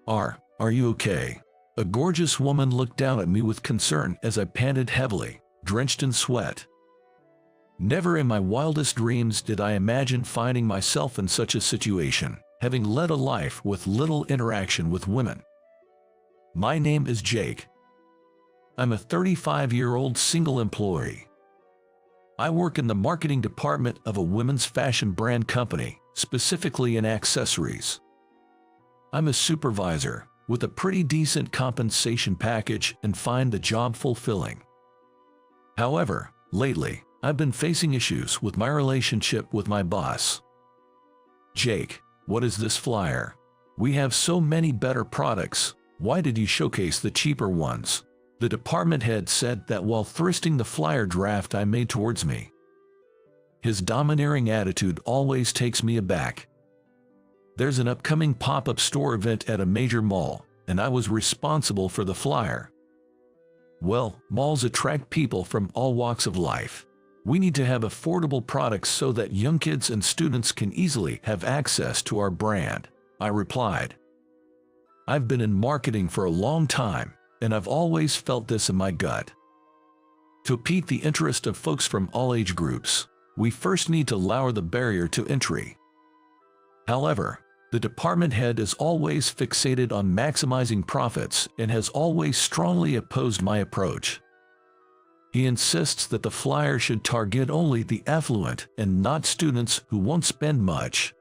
Are you okay? A gorgeous woman looked down at me with concern as I panted heavily, drenched in sweat. Never in my wildest dreams did I imagine finding myself in such a situation, having led a life with little interaction with women. My name is Jake. I'm a 35-year-old single employee. I work in the marketing department of a women's fashion brand company, specifically in accessories. I'm a supervisor with a pretty decent compensation package and find the job fulfilling. However, lately, I've been facing issues with my relationship with my boss. Jake, what is this flyer? We have so many better products, why did you showcase the cheaper ones? The department head said that while thrusting the flyer draft I made towards me. His domineering attitude always takes me aback. There's an upcoming pop-up store event at a major mall, and I was responsible for the flyer. Well, malls attract people from all walks of life. We need to have affordable products so that young kids and students can easily have access to our brand, I replied. I've been in marketing for a long time, and I've always felt this in my gut. To pique the interest of folks from all age groups, we first need to lower the barrier to entry. However, the department head is always fixated on maximizing profits and has always strongly opposed my approach. He insists that the flyer should target only the affluent and not students who won't spend much.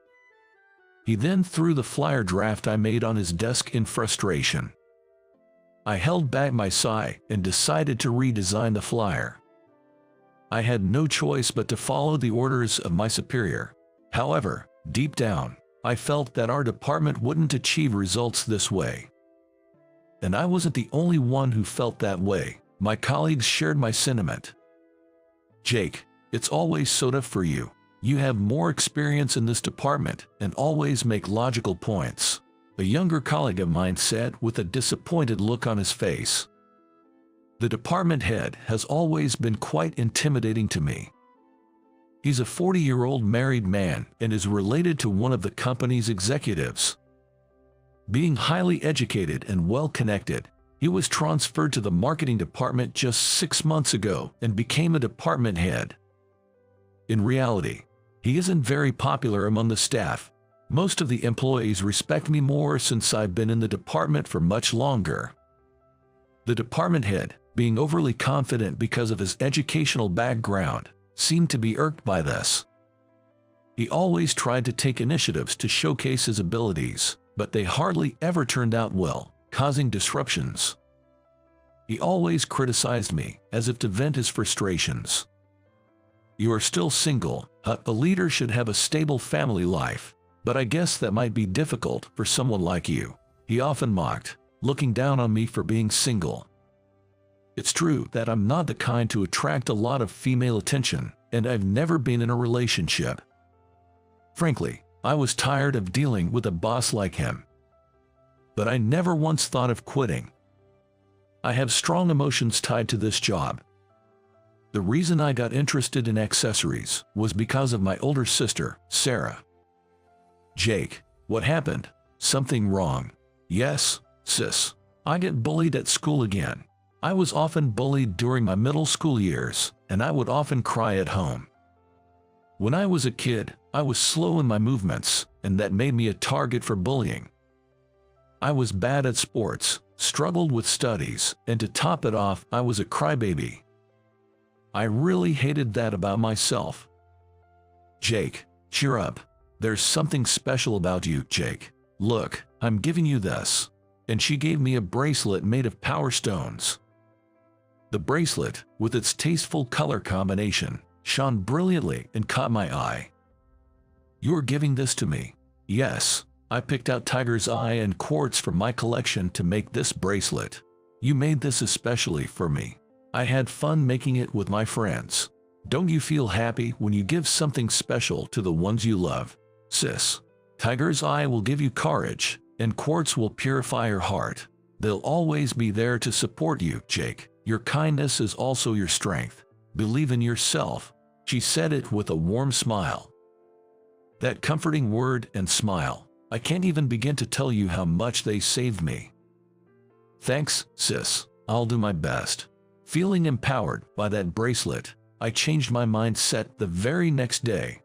He then threw the flyer draft I made on his desk in frustration. I held back my sigh and decided to redesign the flyer. I had no choice but to follow the orders of my superior. However, deep down, I felt that our department wouldn't achieve results this way. And I wasn't the only one who felt that way. My colleagues shared my sentiment. Jake, it's always so tough for you. You have more experience in this department and always make logical points, a younger colleague of mine said with a disappointed look on his face. The department head has always been quite intimidating to me. He's a 40-year-old married man and is related to one of the company's executives. Being highly educated and well-connected, he was transferred to the marketing department just 6 months ago and became a department head. In reality, he isn't very popular among the staff. Most of the employees respect me more since I've been in the department for much longer. The department head, being overly confident because of his educational background, seemed to be irked by this. He always tried to take initiatives to showcase his abilities, but they hardly ever turned out well, causing disruptions. He always criticized me, as if to vent his frustrations. You are still single, a leader should have a stable family life. But I guess that might be difficult for someone like you, he often mocked, looking down on me for being single. It's true that I'm not the kind to attract a lot of female attention, and I've never been in a relationship. Frankly, I was tired of dealing with a boss like him. But I never once thought of quitting. I have strong emotions tied to this job. The reason I got interested in accessories was because of my older sister, Sarah. Jake, what happened? Something wrong? Yes, sis. I get bullied at school again. I was often bullied during my middle school years, and I would often cry at home. When I was a kid, I was slow in my movements, and that made me a target for bullying. I was bad at sports, struggled with studies, and to top it off, I was a crybaby. I really hated that about myself. Jake, cheer up. There's something special about you, Jake. Look, I'm giving you this. And she gave me a bracelet made of power stones. The bracelet, with its tasteful color combination, shone brilliantly and caught my eye. You're giving this to me? Yes, I picked out tiger's eye and quartz from my collection to make this bracelet. You made this especially for me. I had fun making it with my friends. Don't you feel happy when you give something special to the ones you love? Sis, tiger's eye will give you courage, and quartz will purify your heart. They'll always be there to support you, Jake. Your kindness is also your strength. Believe in yourself. She said it with a warm smile. That comforting word and smile I can't even begin to tell you how much they saved me. Thanks, sis. I'll do my best. Feeling empowered by that bracelet, I changed my mindset the very next day.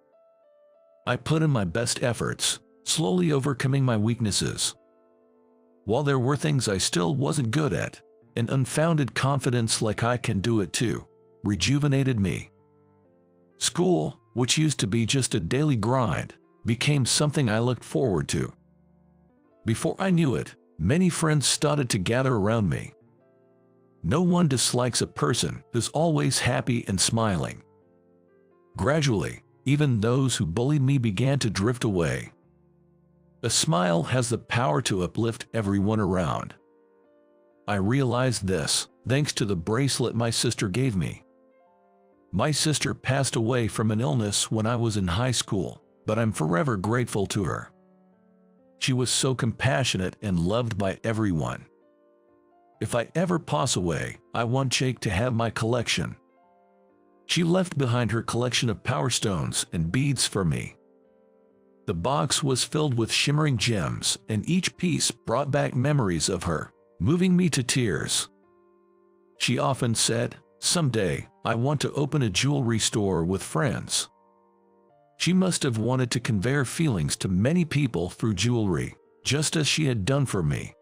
I put in my best efforts, slowly overcoming my weaknesses. While there were things I still wasn't good at, an unfounded confidence like I can do it too rejuvenated me. School, which used to be just a daily grind, became something I looked forward to. Before I knew it, many friends started to gather around me. No one dislikes a person who's always happy and smiling. Gradually, even those who bullied me began to drift away. A smile has the power to uplift everyone around. I realized this thanks to the bracelet my sister gave me. My sister passed away from an illness when I was in high school, but I'm forever grateful to her. She was so compassionate and loved by everyone. If I ever pass away, I want Jake to have my collection. She left behind her collection of power stones and beads for me. The box was filled with shimmering gems, and each piece brought back memories of her, moving me to tears. She often said, "Someday, I want to open a jewelry store with friends." She must have wanted to convey her feelings to many people through jewelry, just as she had done for me.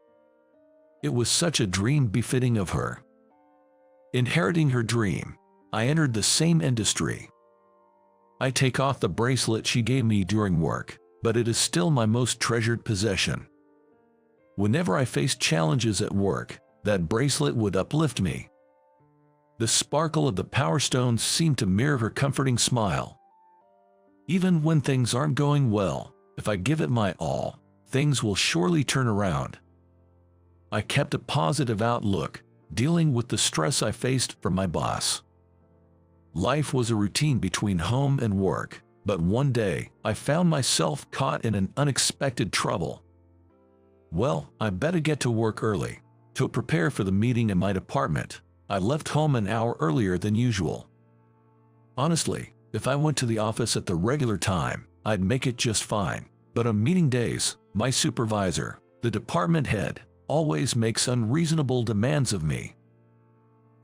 It was such a dream befitting of her. Inheriting her dream, I entered the same industry. I take off the bracelet she gave me during work, but it is still my most treasured possession. Whenever I faced challenges at work, that bracelet would uplift me. The sparkle of the power stones seemed to mirror her comforting smile. Even when things aren't going well, if I give it my all, things will surely turn around. I kept a positive outlook, dealing with the stress I faced from my boss. Life was a routine between home and work, but one day, I found myself caught in an unexpected trouble. Well, I better get to work early. To prepare for the meeting in my department, I left home an hour earlier than usual. Honestly, if I went to the office at the regular time, I'd make it just fine. But on meeting days, my supervisor, the department head, always makes unreasonable demands of me.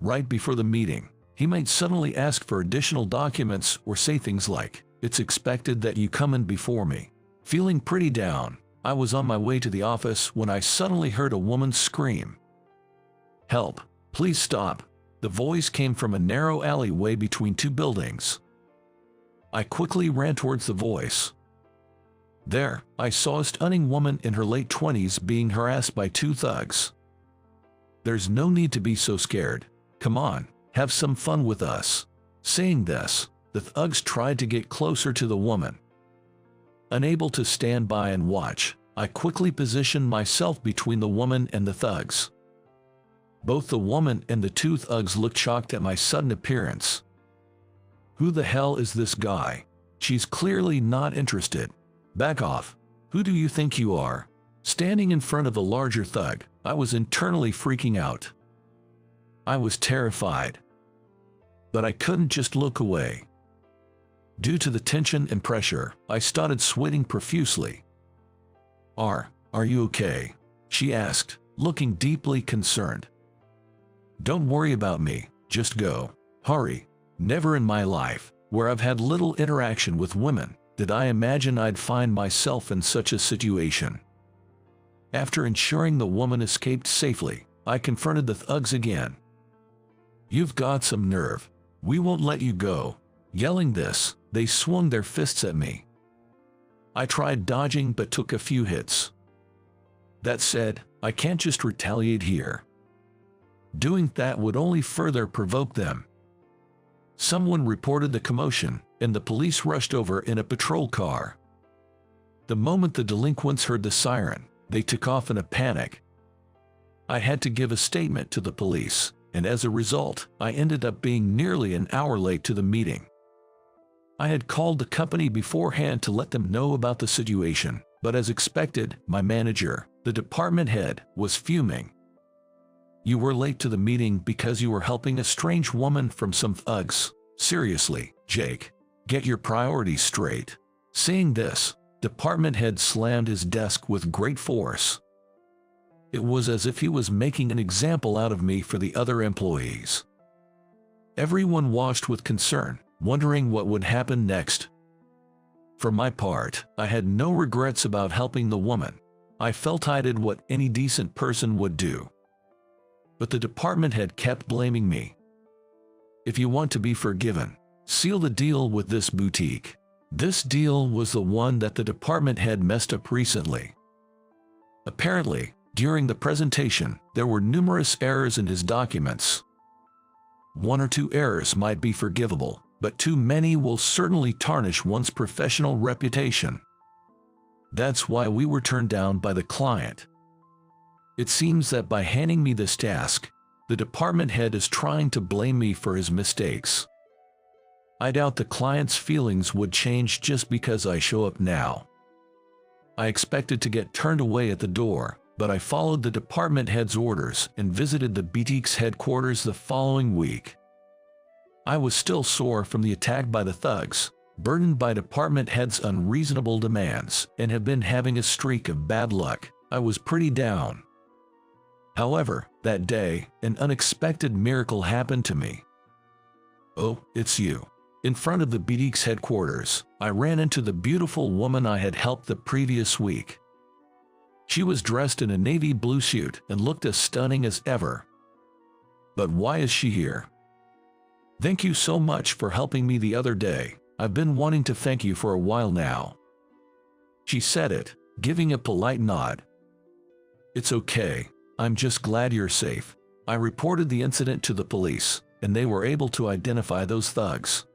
Right before the meeting, he might suddenly ask for additional documents or say things like, "It's expected that you come in before me." Feeling pretty down, I was on my way to the office when I suddenly heard a woman scream. "Help, please stop." The voice came from a narrow alleyway between two buildings. I quickly ran towards the voice. There, I saw a stunning woman in her late 20s being harassed by two thugs. "There's no need to be so scared. Come on, have some fun with us." Saying this, the thugs tried to get closer to the woman. Unable to stand by and watch, I quickly positioned myself between the woman and the thugs. Both the woman and the two thugs looked shocked at my sudden appearance. "Who the hell is this guy? She's clearly not interested. Back off. Who do you think you are?" Standing in front of the larger thug, I was internally freaking out. I was terrified. But I couldn't just look away. Due to the tension and pressure, I started sweating profusely. Are you okay?" she asked, looking deeply concerned. "Don't worry about me, just go. Hurry." Never in my life, where I've had little interaction with women, did I imagine I'd find myself in such a situation. After ensuring the woman escaped safely, I confronted the thugs again. "You've got some nerve. We won't let you go." Yelling this, they swung their fists at me. I tried dodging but took a few hits. That said, I can't just retaliate here. Doing that would only further provoke them. Someone reported the commotion, and the police rushed over in a patrol car. The moment the delinquents heard the siren, they took off in a panic. I had to give a statement to the police, and as a result, I ended up being nearly an hour late to the meeting. I had called the company beforehand to let them know about the situation, but as expected, my manager, the department head, was fuming. "You were late to the meeting because you were helping a strange woman from some thugs. Seriously, Jake, get your priorities straight." Saying this, department head slammed his desk with great force. It was as if he was making an example out of me for the other employees. Everyone watched with concern, wondering what would happen next. For my part, I had no regrets about helping the woman. I felt I did what any decent person would do. But the department head kept blaming me. If you want to be forgiven, seal the deal with this boutique. This deal was the one that the department head messed up recently. Apparently, during the presentation, there were numerous errors in his documents. 1 or 2 errors might be forgivable, but too many will certainly tarnish one's professional reputation. That's why we were turned down by the client. It seems that by handing me this task, the department head is trying to blame me for his mistakes. I doubt the client's feelings would change just because I show up now. I expected to get turned away at the door, but I followed the department head's orders and visited the boutique's headquarters the following week. I was still sore from the attack by the thugs, burdened by department head's unreasonable demands, and have been having a streak of bad luck. I was pretty down. However, that day, an unexpected miracle happened to me. Oh, it's you. In front of the boutique's headquarters, I ran into the beautiful woman I had helped the previous week. She was dressed in a navy blue suit and looked as stunning as ever. But why is she here? Thank you so much for helping me the other day. I've been wanting to thank you for a while now. She said it, giving a polite nod. It's okay. I'm just glad you're safe. I reported the incident to the police, and they were able to identify those thugs.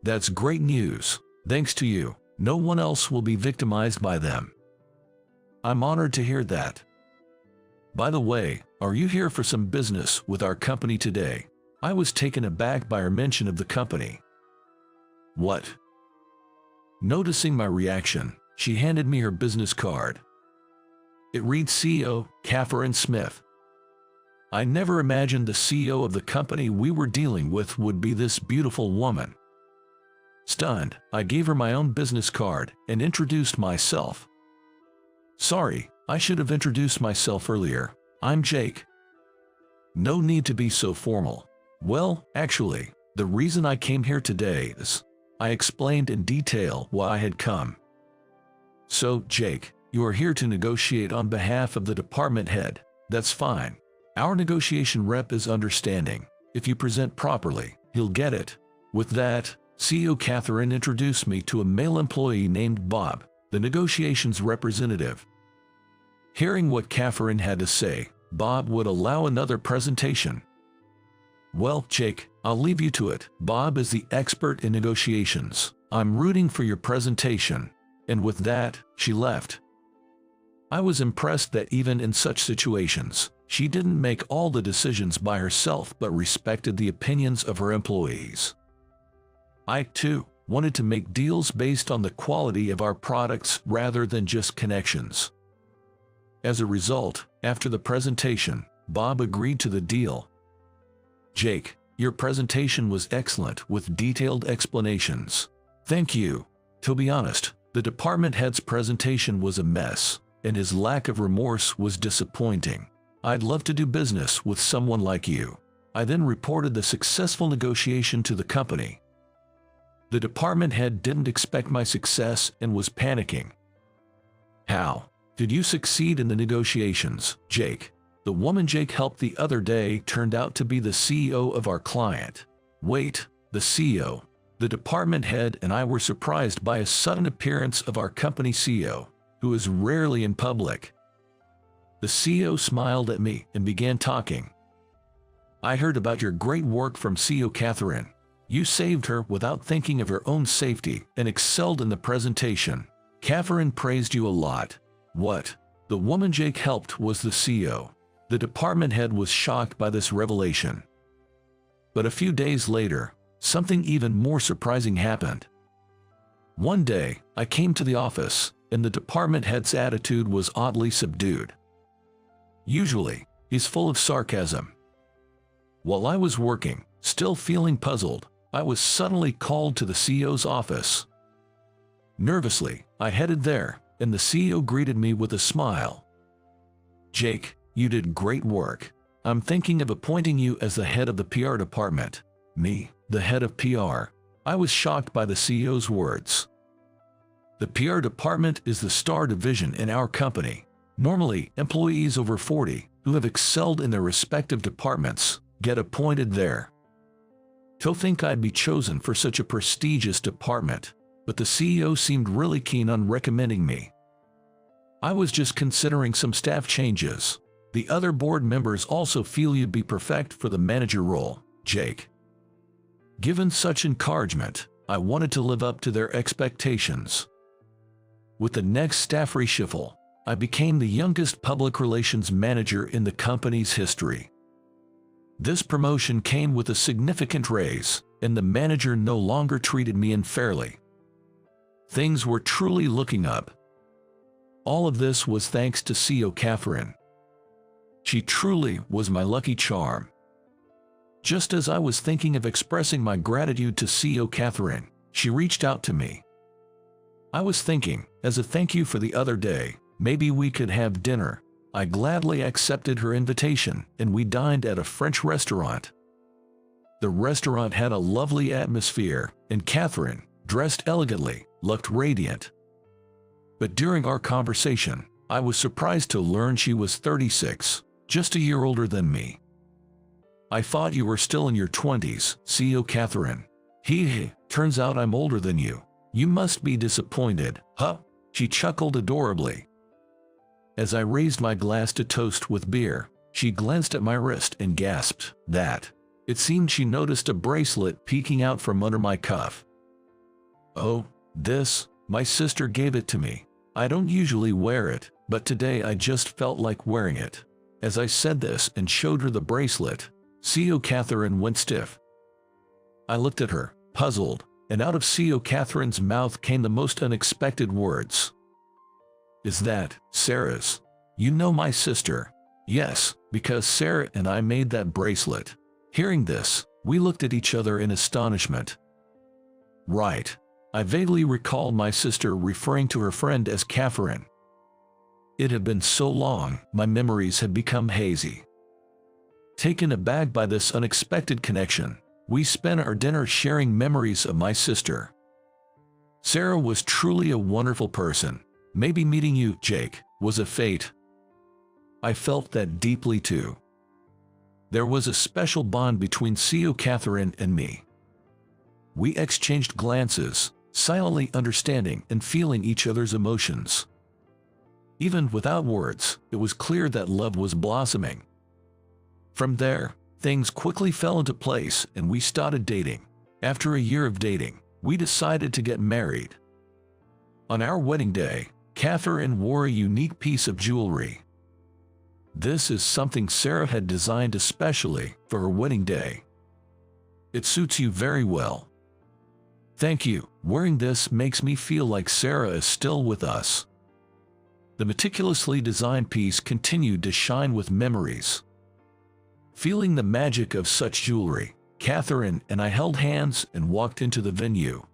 That's great news. Thanks to you, no one else will be victimized by them. I'm honored to hear that. By the way, are you here for some business with our company today? I was taken aback by her mention of the company. What? Noticing my reaction, she handed me her business card. It reads CEO, Catherine Smith. I never imagined the CEO of the company we were dealing with would be this beautiful woman. Stunned, I gave her my own business card and introduced myself. Sorry, I should have introduced myself earlier. I'm Jake. No need to be so formal. Well, actually, the reason I came here today is, I explained in detail why I had come. So, Jake, you are here to negotiate on behalf of the department head. That's fine. Our negotiation rep is understanding. If you present properly, he'll get it. With that, CEO Catherine introduced me to a male employee named Bob, the negotiations representative. Hearing what Catherine had to say, Bob would allow another presentation. Well, Jake, I'll leave you to it. Bob is the expert in negotiations. I'm rooting for your presentation. And with that, she left. I was impressed that even in such situations, she didn't make all the decisions by herself but respected the opinions of her employees. I, too, wanted to make deals based on the quality of our products rather than just connections. As a result, after the presentation, Bob agreed to the deal. Jake, your presentation was excellent with detailed explanations. Thank you. To be honest, the department head's presentation was a mess, and his lack of remorse was disappointing. I'd love to do business with someone like you. I then reported the successful negotiation to the company. The department head didn't expect my success and was panicking. How did you succeed in the negotiations, Jake? The woman Jake helped the other day turned out to be the CEO of our client. Wait, the CEO? The department head and I were surprised by a sudden appearance of our company CEO, who is rarely in public. The CEO smiled at me and began talking. I heard about your great work from CEO Catherine. You saved her without thinking of her own safety and excelled in the presentation. Catherine praised you a lot. What? The woman Jake helped was the CEO. The department head was shocked by this revelation. But a few days later, something even more surprising happened. One day, I came to the office, and the department head's attitude was oddly subdued. Usually, he's full of sarcasm. While I was working, still feeling puzzled, I was suddenly called to the CEO's office. Nervously, I headed there, and the CEO greeted me with a smile. "Jake, you did great work. I'm thinking of appointing you as the head of the PR department." Me, the head of PR? I was shocked by the CEO's words. The PR department is the star division in our company. Normally, employees over 40, who have excelled in their respective departments, get appointed there. To think I'd be chosen for such a prestigious department, but the CEO seemed really keen on recommending me. I was just considering some staff changes. The other board members also feel you'd be perfect for the manager role, Jake. Given such encouragement, I wanted to live up to their expectations. With the next staff reshuffle, I became the youngest public relations manager in the company's history. This promotion came with a significant raise, and the manager no longer treated me unfairly. Things were truly looking up. All of this was thanks to CEO Catherine. She truly was my lucky charm. Just as I was thinking of expressing my gratitude to CEO Catherine, she reached out to me. I was thinking, as a thank you for the other day, maybe we could have dinner. I gladly accepted her invitation, and we dined at a French restaurant. The restaurant had a lovely atmosphere, and Catherine, dressed elegantly, looked radiant. But during our conversation, I was surprised to learn she was 36, just a year older than me. "I thought you were still in your 20s, CEO Catherine." Turns out I'm older than you. You must be disappointed, huh?" She chuckled adorably. As I raised my glass to toast with beer, she glanced at my wrist and gasped that. It seemed she noticed a bracelet peeking out from under my cuff. "Oh, this? My sister gave it to me. I don't usually wear it, but today I just felt like wearing it." As I said this and showed her the bracelet, CEO Catherine went stiff. I looked at her, puzzled, and out of CEO Catherine's mouth came the most unexpected words. "Is that Sarah's? You know my sister?" "Yes, because Sarah and I made that bracelet." Hearing this, we looked at each other in astonishment. Right. I vaguely recalled my sister referring to her friend as Catherine. It had been so long, my memories had become hazy. Taken aback by this unexpected connection, we spent our dinner sharing memories of my sister. Sarah was truly a wonderful person. Maybe meeting you, Jake, was a fate. I felt that deeply too. There was a special bond between CEO Catherine and me. We exchanged glances, silently understanding and feeling each other's emotions. Even without words, it was clear that love was blossoming. From there, things quickly fell into place and we started dating. After a year of dating, we decided to get married. On our wedding day, Catherine wore a unique piece of jewelry. This is something Sarah had designed especially for her wedding day. "It suits you very well." "Thank you. Wearing this makes me feel like Sarah is still with us." The meticulously designed piece continued to shine with memories. Feeling the magic of such jewelry, Catherine and I held hands and walked into the venue.